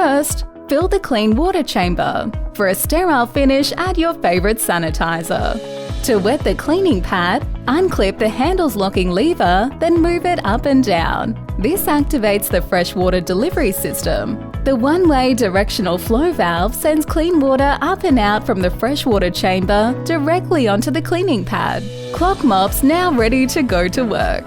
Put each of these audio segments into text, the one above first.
First, fill the clean water chamber. For a sterile finish, add your favorite sanitizer. To wet the cleaning pad, unclip the handle's locking lever, then move it up and down. This activates the freshwater delivery system. The one-way directional flow valve sends clean water up and out from the freshwater chamber directly onto the cleaning pad. Klok Mops now ready to go to work.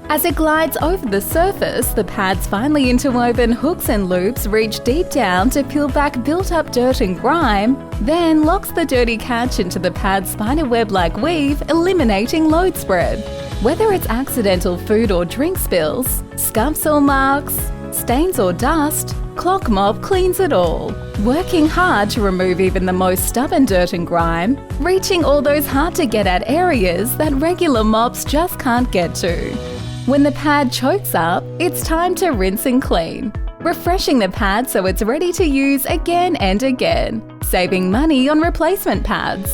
As it glides over the surface, the pad's finely interwoven hooks and loops reach deep down to peel back built-up dirt and grime, then locks the dirty catch into the pad's spiderweb-like weave, eliminating load spread. Whether it's accidental food or drink spills, scuffs or marks, stains or dust, Klok Mop cleans it all, working hard to remove even the most stubborn dirt and grime, reaching all those hard-to-get-at areas that regular mops just can't get to. When the pad chokes up, it's time to rinse and clean, refreshing the pad so it's ready to use again and again, saving money on replacement pads.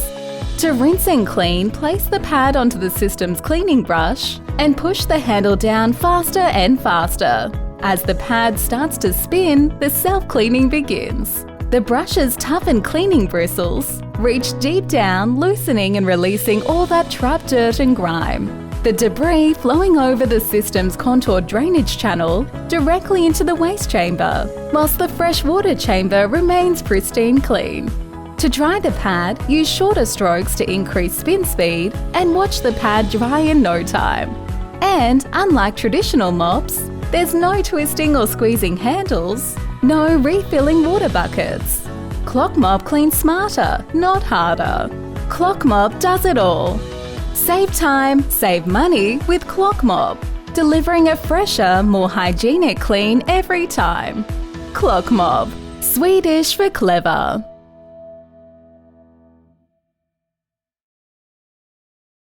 To rinse and clean, place the pad onto the system's cleaning brush and push the handle down faster and faster. As the pad starts to spin, the self-cleaning begins. The brush's toughened cleaning bristles reach deep down, loosening and releasing all that trapped dirt and grime. The debris flowing over the system's contoured drainage channel directly into the waste chamber, whilst the freshwater chamber remains pristine clean. To dry the pad, use shorter strokes to increase spin speed and watch the pad dry in no time. And unlike traditional mops, there's no twisting or squeezing handles, no refilling water buckets. Klok Mop cleans smarter, not harder. Klok Mop does it all. Save time, save money with Klok Mop, delivering a fresher, more hygienic clean every time. Klok Mop, Swedish for clever.